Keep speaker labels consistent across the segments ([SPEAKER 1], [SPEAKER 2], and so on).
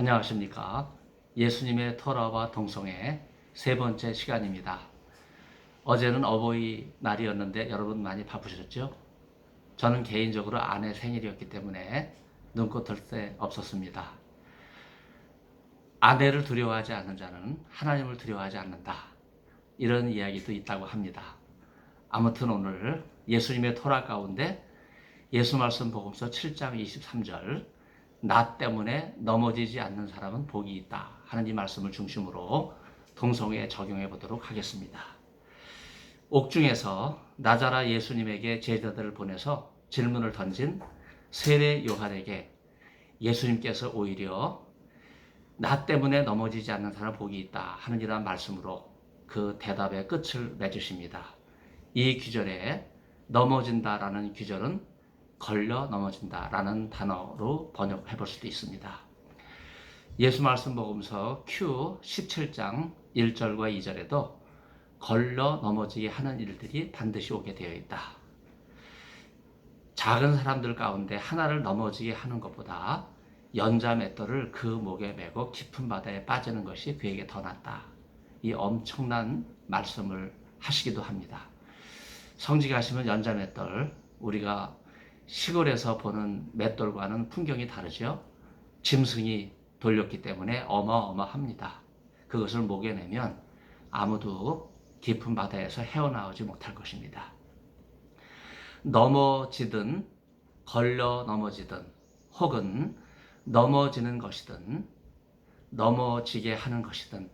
[SPEAKER 1] 안녕하십니까. 예수님의 토라와 동성의 세 번째 시간입니다. 어제는 어버이날이었는데 여러분 많이 바쁘셨죠? 저는 개인적으로 아내 생일이었기 때문에 눈코 뜰 새 없었습니다. 아내를 두려워하지 않는 자는 하나님을 두려워하지 않는다. 이런 이야기도 있다고 합니다. 아무튼 오늘 예수님의 토라 가운데 예수 말씀 복음서 7장 23절 나 때문에 넘어지지 않는 사람은 복이 있다 하는 이 말씀을 중심으로 동성애에 적용해 보도록 하겠습니다. 옥중에서 나자라 예수님에게 제자들을 보내서 질문을 던진 세례 요한에게 예수님께서 오히려 나 때문에 넘어지지 않는 사람은 복이 있다 하는 이러한 말씀으로 그 대답의 끝을 맺으십니다. 이 규절에 넘어진다라는 규절은 걸려 넘어진다라는 단어로 번역해 볼 수도 있습니다. 예수 말씀 복음서 Q 17장 1절과 2절에도 걸려 넘어지게 하는 일들이 반드시 오게 되어 있다. 작은 사람들 가운데 하나를 넘어지게 하는 것보다 연자 맷돌을 그 목에 메고 깊은 바다에 빠지는 것이 그에게 더 낫다. 이 엄청난 말씀을 하시기도 합니다. 성지 가시면 연자 맷돌, 우리가 시골에서 보는 맷돌과는 풍경이 다르죠. 짐승이 돌렸기 때문에 어마어마합니다. 그것을 목에 내면 아무도 깊은 바다에서 헤어나오지 못할 것입니다. 넘어지든 걸려 넘어지든 혹은 넘어지는 것이든 넘어지게 하는 것이든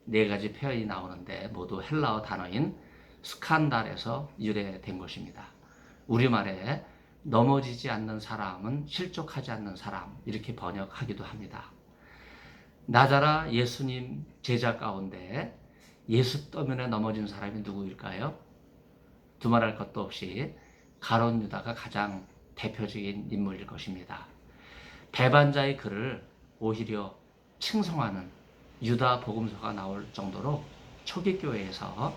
[SPEAKER 1] 네 가지 표현이 나오는데 모두 헬라어 단어인 스칸달에서 유래된 것입니다. 우리말에 넘어지지 않는 사람은 실족하지 않는 사람 이렇게 번역하기도 합니다. 나자라 예수님 제자 가운데 예수 때문에 넘어진 사람이 누구일까요? 두말할 것도 없이 가룟 유다가 가장 대표적인 인물일 것입니다. 배반자의 글을 오히려 칭송하는 유다 복음서가 나올 정도로 초기 교회에서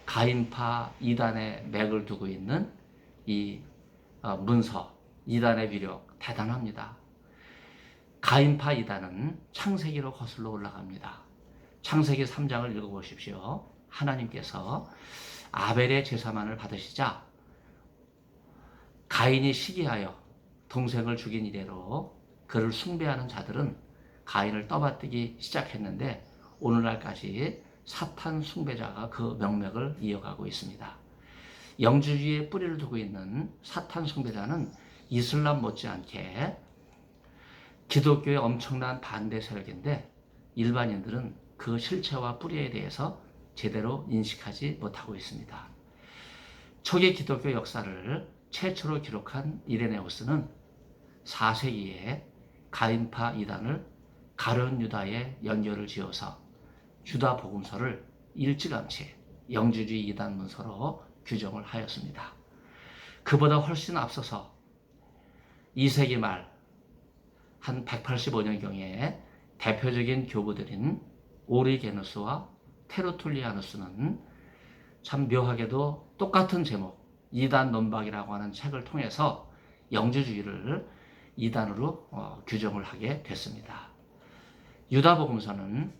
[SPEAKER 1] 가인파 이단의 맥을 두고 있는 이 문서, 이단의 위력 대단합니다. 가인파 이단은 창세기로 거슬러 올라갑니다. 창세기 3장을 읽어보십시오. 하나님께서 아벨의 제사만을 받으시자 가인이 시기하여 동생을 죽인 이래로 그를 숭배하는 자들은 가인을 떠받들기 시작했는데 오늘날까지 사탄 숭배자가 그 명맥을 이어가고 있습니다. 영주주의에 뿌리를 두고 있는 사탄 숭배자는 이슬람 못지않게 기독교의 엄청난 반대 세력인데 일반인들은 그 실체와 뿌리에 대해서 제대로 인식하지 못하고 있습니다. 초기 기독교 역사를 최초로 기록한 이레네우스는 4세기에 가인파 이단을 가룟 유다에 연결을 지어서 유다 복음서를 일찌감치 영주주의 이단 문서로 규정을 하였습니다. 그보다 훨씬 앞서서 2세기 말 한 185년경에 대표적인 교부들인 오리게누스와 테르툴리아누스는 참 묘하게도 똑같은 제목 이단 논박이라고 하는 책을 통해서 영주주의를 이단으로 규정을 하게 됐습니다. 유다복음서는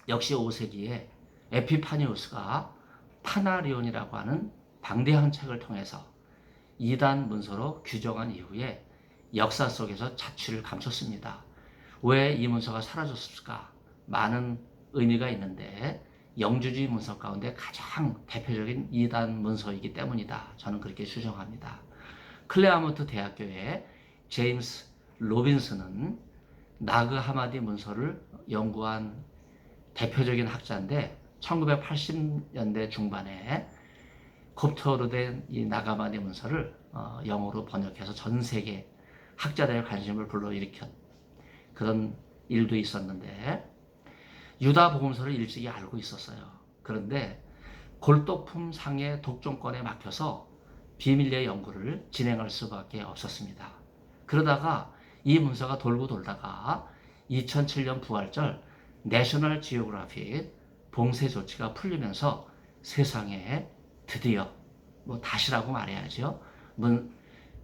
[SPEAKER 1] 역시 5세기에 에피파니우스가 파나리온이라고 하는 방대한 책을 통해서 이단 문서로 규정한 이후에 역사 속에서 자취를 감췄습니다. 왜 이 문서가 사라졌을까? 많은 의미가 있는데 영주주의 문서 가운데 가장 대표적인 이단 문서이기 때문이다. 저는 그렇게 추정합니다. 클레아몬트 대학교의 제임스 로빈스는 나그 하마디 문서를 연구한 대표적인 학자인데 1980년대 중반에 콥트어로 된 이 나가마디 문서를 영어로 번역해서 전 세계 학자들의 관심을 불러일으켰 그런 일도 있었는데 유다 복음서를 일찍이 알고 있었어요. 그런데 골독품 상의 독점권에 막혀서 비밀리에 연구를 진행할 수밖에 없었습니다. 그러다가 이 문서가 돌고 돌다가 2007년 부활절 내셔널 지오그래픽 봉쇄 조치가 풀리면서 세상에 드디어 다시라고 말해야죠.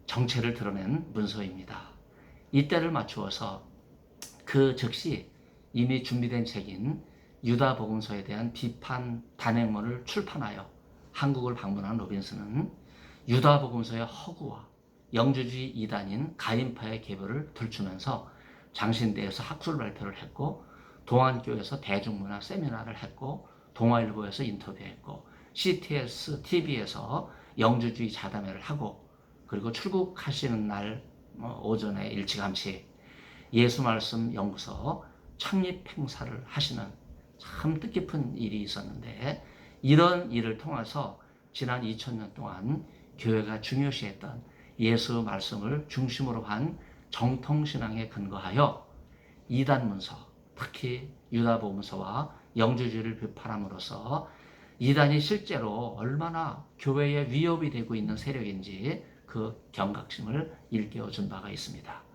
[SPEAKER 1] 정체를 드러낸 문서입니다. 이때를 맞추어서 그 즉시 이미 준비된 책인 유다복음서에 대한 비판 단행본을 출판하여 한국을 방문한 로빈슨은 유다복음서의 허구와 영주주의 이단인 가인파의 계보를 들추면서 장신대에서 학술 발표를 했고, 동안교에서 대중문화 세미나를 했고, 동아일보에서 인터뷰했고, CTS TV에서 영주주의 자담회를 하고, 그리고 출국하시는 날 오전에 일찌감치 예수 말씀 연구소 창립 행사를 하시는 참 뜻깊은 일이 있었는데, 이런 일을 통해서 지난 2000년 동안 교회가 중요시했던 예수 말씀을 중심으로 한 정통신앙에 근거하여 이단 문서, 특히 유다복음서와 영주주의를 비판함으로써 이단이 실제로 얼마나 교회에 위협이 되고 있는 세력인지 그 경각심을 일깨워준 바가 있습니다.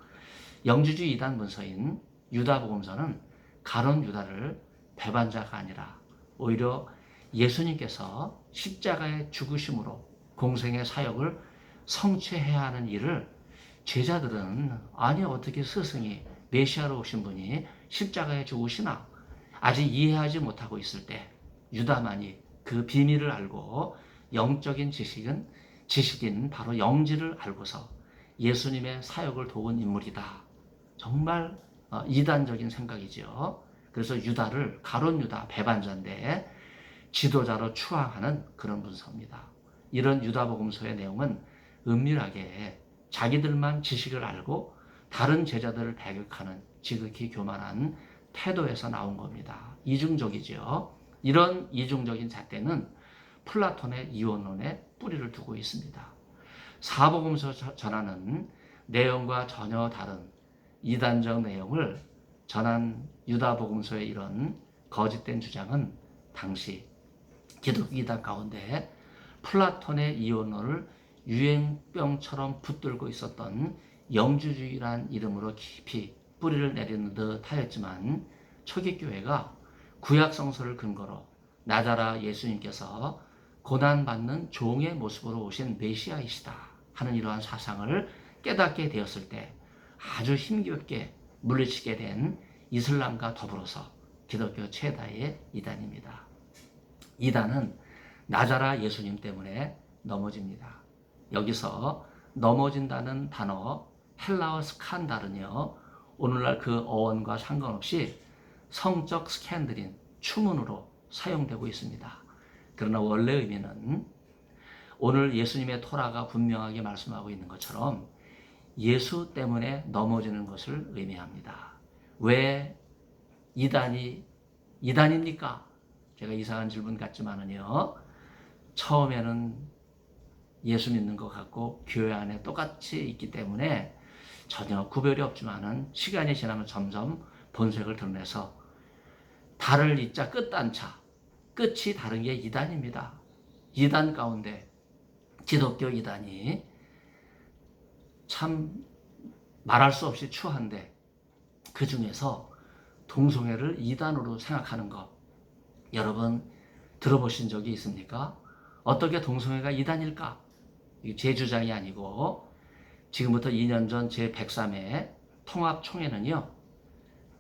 [SPEAKER 1] 영주주의 이단 문서인 유다복음서는 가론 유다를 배반자가 아니라 오히려 예수님께서 십자가의 죽으심으로 공생의 사역을 성취해야 하는 일을 제자들은, 아니 어떻게 스승이 메시아로 오신 분이 십자가에 죽으시나 아직 이해하지 못하고 있을 때 유다만이 그 비밀을 알고 영적인 지식인 바로 영지를 알고서 예수님의 사역을 도운 인물이다. 정말 이단적인 생각이죠. 그래서 유다를 가론 유다 배반자인데 지도자로 추앙하는 그런 문서입니다. 이런 유다복음서의 내용은 은밀하게 자기들만 지식을 알고 다른 제자들을 배격하는 지극히 교만한 태도에서 나온 겁니다. 이중적이죠. 이런 이중적인 잣대는 플라톤의 이원론에 뿌리를 두고 있습니다. 사복음서 전하는 내용과 전혀 다른 이단적 내용을 전한 유다복음서의 이런 거짓된 주장은 당시 기독교 이단 가운데 플라톤의 이원론을 유행병처럼 붙들고 있었던 영주주의란 이름으로 깊이 뿌리를 내리는 듯 하였지만, 초기 교회가 구약 성서를 근거로 나자라 예수님께서 고난받는 종의 모습으로 오신 메시아이시다 하는 이러한 사상을 깨닫게 되었을 때 아주 힘겹게 물리치게 된 이슬람과 더불어서 기독교 최다의 이단입니다. 이단은 나자라 예수님 때문에 넘어집니다. 여기서 넘어진다는 단어 헬라어 스칸달은요, 오늘날 그 어원과 상관없이 성적 스캔들인 추문으로 사용되고 있습니다. 그러나 원래 의미는 오늘 예수님의 토라가 분명하게 말씀하고 있는 것처럼 예수 때문에 넘어지는 것을 의미합니다. 왜 이단입니까? 제가 이상한 질문 같지만은요, 처음에는 예수 믿는 것 같고 교회 안에 똑같이 있기 때문에 전혀 구별이 없지만은 시간이 지나면 점점 본색을 드러내서 달을 이자 끝단차, 끝이 다른 게 이단입니다. 이단 가운데 기독교 이단이 참 말할 수 없이 추한데, 그 중에서 동성애를 이단으로 생각하는 것, 여러분 들어보신 적이 있습니까? 어떻게 동성애가 이단일까? 제 주장이 아니고 지금부터 2년 전 제103회 통합총회는요,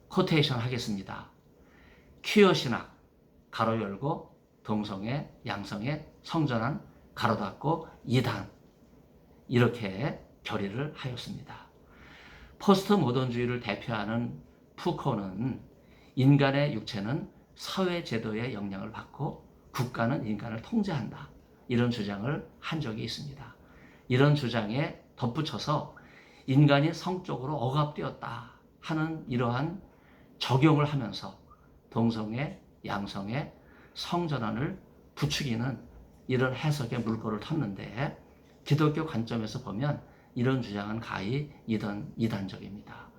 [SPEAKER 1] 코테이션 하겠습니다. 퀴어 신학 가로 열고 동성애, 양성애, 성전환 가로 닫고 이단, 이렇게 결의를 하였습니다. 포스트 모던주의를 대표하는 푸코는 인간의 육체는 사회 제도의 영향을 받고 국가는 인간을 통제한다, 이런 주장을 한 적이 있습니다. 이런 주장에 덧붙여서 인간이 성적으로 억압되었다 하는 이러한 적용을 하면서 동성애, 양성애, 성전환을 부추기는 이런 해석의 물꼬를 텄는데, 기독교 관점에서 보면 이런 주장은 가히 이단적입니다.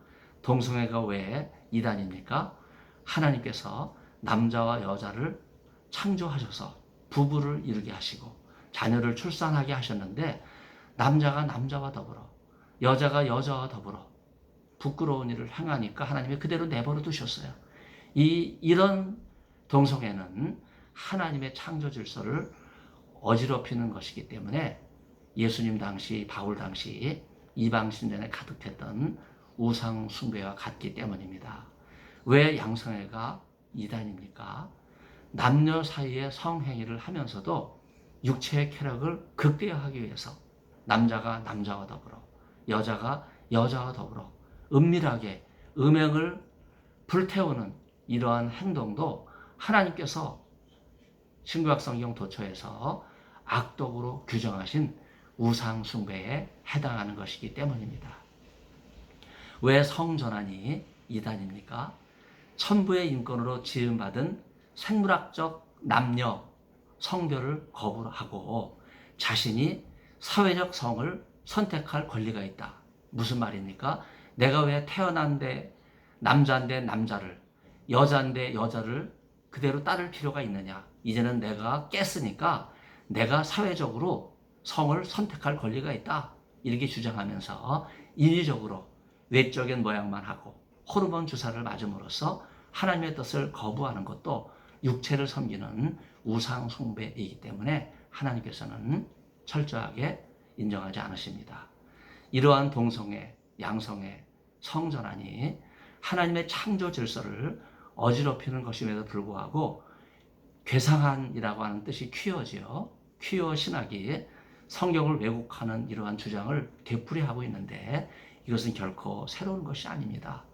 [SPEAKER 1] 동성애가 왜 이단입니까? 하나님께서 남자와 여자를 창조하셔서 부부를 이루게 하시고 자녀를 출산하게 하셨는데, 남자가 남자와 더불어 여자가 여자와 더불어 부끄러운 일을 행하니까 하나님이 그대로 내버려 두셨어요. 이런 동성애는 하나님의 창조 질서를 어지럽히는 것이기 때문에 예수님 당시, 바울 당시 이방 신전에 가득했던 우상 숭배와 같기 때문입니다. 왜 양성애가 이단입니까? 남녀 사이의 성행위를 하면서도 육체의 쾌락을 극대화하기 위해서 남자가 남자와 더불어 여자가 여자와 더불어 은밀하게 음행을 불태우는 이러한 행동도 하나님께서 신구약성경 도처에서 악독으로 규정하신 우상 숭배에 해당하는 것이기 때문입니다. 왜 성전환이 이단입니까? 천부의 인권으로 지음받은 생물학적 남녀 성별을 거부하고 자신이 사회적 성을 선택할 권리가 있다. 무슨 말입니까? 내가 왜 태어난데 남자인데 남자를, 여자인데 여자를 그대로 따를 필요가 있느냐? 이제는 내가 깼으니까 내가 사회적으로 성을 선택할 권리가 있다. 이렇게 주장하면서 인위적으로 외적인 모양만 하고 호르몬 주사를 맞음으로써 하나님의 뜻을 거부하는 것도 육체를 섬기는 우상 숭배이기 때문에 하나님께서는 철저하게 인정하지 않으십니다. 이러한 동성애, 양성애, 성전환이 하나님의 창조 질서를 어지럽히는 것임에도 불구하고 괴상한이라고 하는 뜻이 퀴어지요. 퀴어 신학이 성경을 왜곡하는 이러한 주장을 되풀이하고 있는데 이것은 결코 새로운 것이 아닙니다.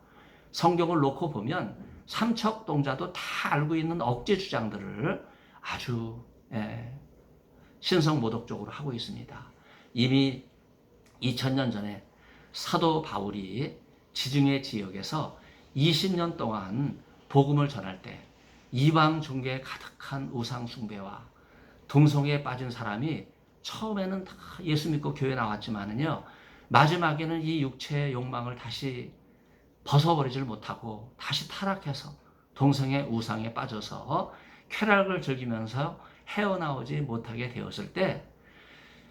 [SPEAKER 1] 성경을 놓고 보면 삼척동자도 다 알고 있는 억제 주장들을 아주 신성모독적으로 하고 있습니다. 이미 2000년 전에 사도 바울이 지중해 지역에서 20년 동안 복음을 전할 때 이방 종교에 가득한 우상 숭배와 동성애에 빠진 사람이 처음에는 다 예수 믿고 교회 나왔지만은요, 마지막에는 이 육체의 욕망을 다시 벗어버리질 못하고 다시 타락해서 동성애 우상에 빠져서 쾌락을 즐기면서 헤어나오지 못하게 되었을 때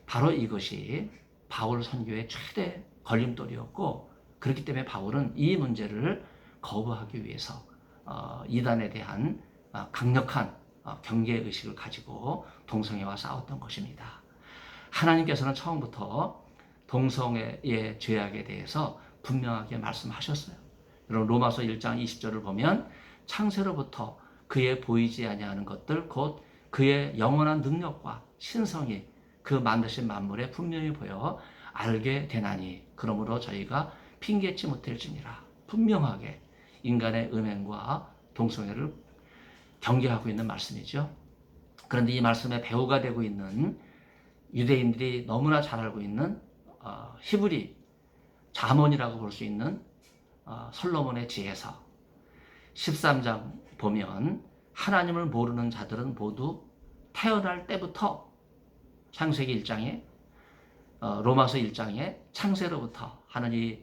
[SPEAKER 1] 바로 이것이 바울 선교의 최대 걸림돌이었고, 그렇기 때문에 바울은 이 문제를 거부하기 위해서 이단에 대한 강력한 경계의식을 가지고 동성애와 싸웠던 것입니다. 하나님께서는 처음부터 동성애의 죄악에 대해서 분명하게 말씀하셨어요. 여러분 로마서 1장 20절을 보면 창세로부터 그의 보이지 아니하는 것들 곧 그의 영원한 능력과 신성이 그 만드신 만물에 분명히 보여 알게 되나니 그러므로 저희가 핑계치 못할지니라. 분명하게 인간의 음행과 동성애를 경계하고 있는 말씀이죠. 그런데 이 말씀의 배후가 되고 있는 유대인들이 너무나 잘 알고 있는 히브리 자문이라고 볼 수 있는 솔로몬의 지혜서 13장 보면 하나님을 모르는 자들은 모두 태어날 때부터 창세기 1장에 로마서 1장에 창세로부터 하는 이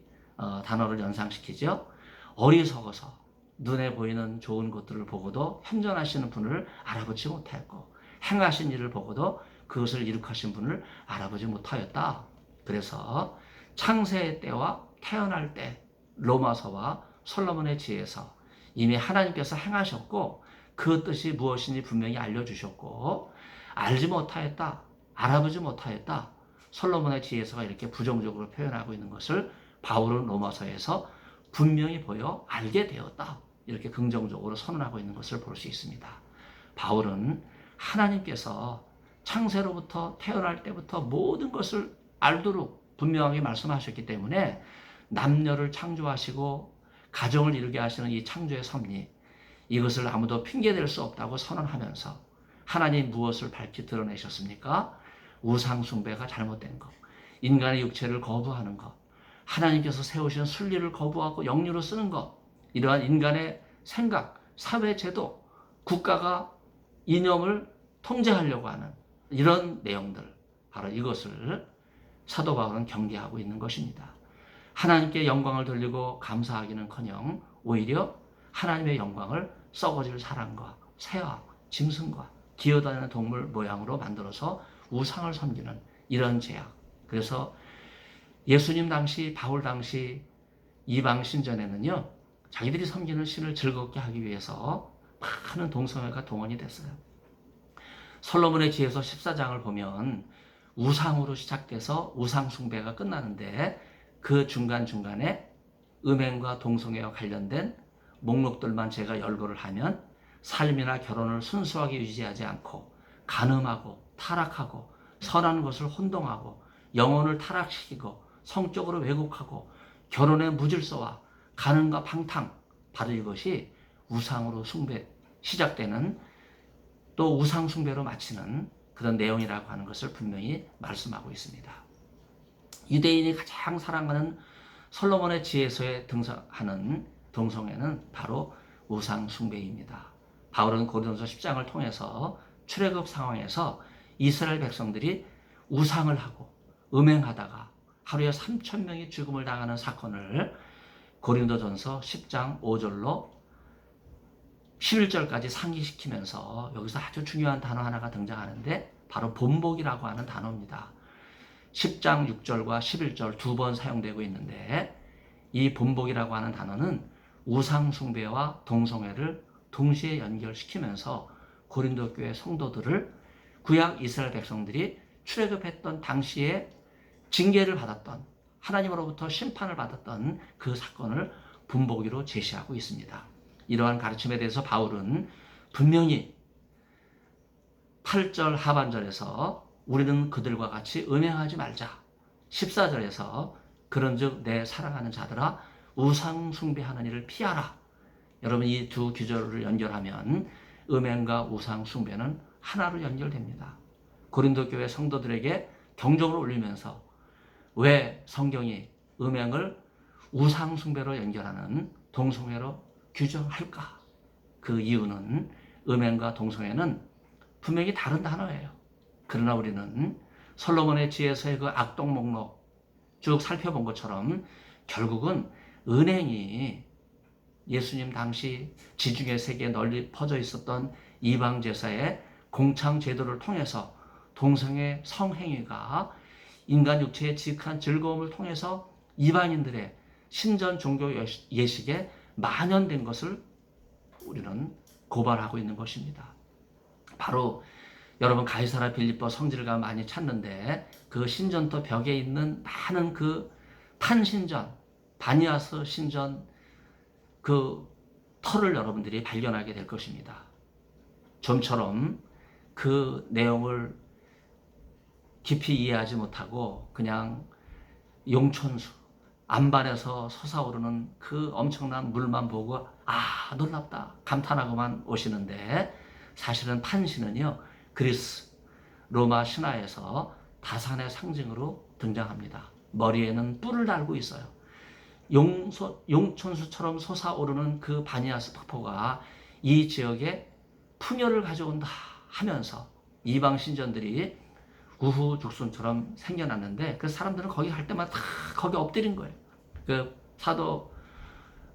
[SPEAKER 1] 단어를 연상시키죠. 어리석어서 눈에 보이는 좋은 것들을 보고도 현존하시는 분을 알아보지 못하였고 행하신 일을 보고도 그것을 이룩하신 분을 알아보지 못하였다. 그래서 창세의 때와 태어날 때 로마서와 솔로몬의 지혜서 이미 하나님께서 행하셨고 그 뜻이 무엇인지 분명히 알려주셨고 알지 못하였다, 알아보지 못하였다. 솔로몬의 지혜서가 이렇게 부정적으로 표현하고 있는 것을 바울은 로마서에서 분명히 보여 알게 되었다. 이렇게 긍정적으로 선언하고 있는 것을 볼 수 있습니다. 바울은 하나님께서 창세로부터 태어날 때부터 모든 것을 알도록 분명하게 말씀하셨기 때문에 남녀를 창조하시고 가정을 이루게 하시는 이 창조의 섭리, 이것을 아무도 핑계댈 수 없다고 선언하면서 하나님 무엇을 밝히 드러내셨습니까? 우상 숭배가 잘못된 것, 인간의 육체를 거부하는 것, 하나님께서 세우신 순리를 거부하고 영리로 쓰는 것, 이러한 인간의 생각, 사회 제도, 국가가 이념을 통제하려고 하는 이런 내용들, 바로 이것을 사도 바울은 경계하고 있는 것입니다. 하나님께 영광을 돌리고 감사하기는커녕 오히려 하나님의 영광을 썩어질 사람과 새와 짐승과 기어다니는 동물 모양으로 만들어서 우상을 섬기는 이런 죄악. 그래서 예수님 당시, 바울 당시 이방 신전에는요, 자기들이 섬기는 신을 즐겁게 하기 위해서 많은 동성애가 동원이 됐어요. 솔로몬의 지혜서 14장을 보면 우상으로 시작돼서 우상 숭배가 끝나는데 그 중간중간에 음행과 동성애와 관련된 목록들만 제가 열거를 하면 삶이나 결혼을 순수하게 유지하지 않고 간음하고 타락하고 선한 것을 혼동하고 영혼을 타락시키고 성적으로 왜곡하고 결혼의 무질서와 간음과 방탕, 바로 이것이 우상으로 시작되는 또 우상 숭배로 마치는 그런 내용이라고 하는 것을 분명히 말씀하고 있습니다. 유대인이 가장 사랑하는 솔로몬의 지혜서에 등장하는 동성애는 바로 우상 숭배입니다. 바울은 고린도서 10장을 통해서 출애굽 상황에서 이스라엘 백성들이 우상을 하고 음행하다가 하루에 3,000명이 죽음을 당하는 사건을 고린도전서 10장 5절로 11절까지 상기시키면서 여기서 아주 중요한 단어 하나가 등장하는데 바로 본복이라고 하는 단어입니다. 10장 6절과 11절 두 번 사용되고 있는데 이 본복이라고 하는 단어는 우상 숭배와 동성애를 동시에 연결시키면서 고린도 교회 성도들을 구약 이스라엘 백성들이 출애굽했던 당시에 징계를 받았던 하나님으로부터 심판을 받았던 그 사건을 본보기로 제시하고 있습니다. 이러한 가르침에 대해서 바울은 분명히 8절 하반절에서 우리는 그들과 같이 음행하지 말자. 14절에서 그런즉 내 사랑하는 자들아 우상 숭배하는 일을 피하라. 여러분 이 두 구절을 연결하면 음행과 우상 숭배는 하나로 연결됩니다. 고린도 교회 성도들에게 경종을 울리면서 왜 성경이 음행을 우상 숭배로 연결하는 동성애로 규정할까? 그 이유는 음행과 동성애는 분명히 다른 단어예요. 그러나 우리는 솔로몬의 지혜서의 그 악동 목록 쭉 살펴본 것처럼 결국은 은행이 예수님 당시 지중해 세계에 널리 퍼져 있었던 이방 제사의 공창 제도를 통해서 동성애 성행위가 인간 육체의 지극한 즐거움을 통해서 이방인들의 신전 종교 예식에 만연된 것을 우리는 고발하고 있는 것입니다. 바로 여러분 가이사라 빌립보 성지를 많이 찾는데 그 신전터 벽에 있는 많은 그 판신전, 바니아스 신전 그 터를 여러분들이 발견하게 될 것입니다. 좀처럼 그 내용을 깊이 이해하지 못하고 그냥 용천수, 안반에서 솟아오르는 그 엄청난 물만 보고 아 놀랍다 감탄하고만 오시는데 사실은 판신은요 그리스 로마 신화에서 다산의 상징으로 등장합니다. 머리에는 뿔을 달고 있어요. 용천수처럼 솟아오르는 그 바니아스 폭포가 이 지역에 풍요를 가져온다 하면서 이방 신전들이 우후죽순처럼 생겨났는데 그 사람들은 거기 갈 때마다 다 거기 엎드린 거예요. 그 사도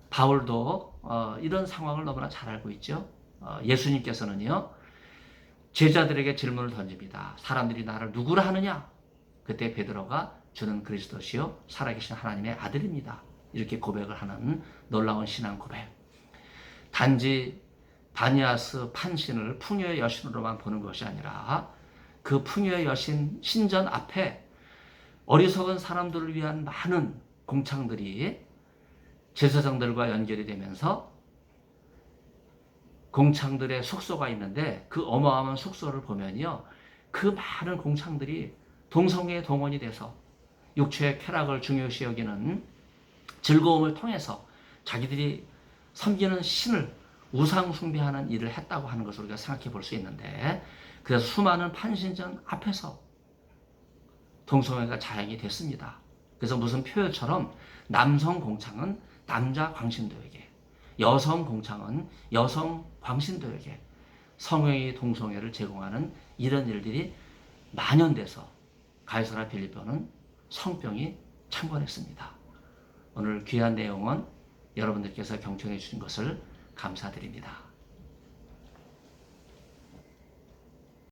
[SPEAKER 1] 바울도 이런 상황을 너무나 잘 알고 있죠. 예수님께서는요 제자들에게 질문을 던집니다. 사람들이 나를 누구라 하느냐? 그때 베드로가 주는 그리스도시요 살아계신 하나님의 아들입니다. 이렇게 고백을 하는 놀라운 신앙 고백. 단지 바니아스 판신을 풍요의 여신으로만 보는 것이 아니라 그 풍요의 여신 신전 앞에 어리석은 사람들을 위한 많은 공창들이 제사장들과 연결이 되면서 공창들의 숙소가 있는데 그 어마어마한 숙소를 보면요 그 많은 공창들이 동성애에 동원이 돼서 육체의 쾌락을 중요시 여기는 즐거움을 통해서 자기들이 섬기는 신을 우상 숭배하는 일을 했다고 하는 것을 우리가 생각해 볼 수 있는데 그래서 수많은 판신전 앞에서 동성애가 자행이 됐습니다. 그래서 무슨 표현처럼 남성 공창은 남자 광신도에게 여성 공창은 여성 광신도에게 성행위 동성애를 제공하는 이런 일들이 만연돼서 가이사라 빌립보는 성병이 창궐했습니다. 오늘 귀한 내용은 여러분들께서 경청해 주신 것을 감사드립니다.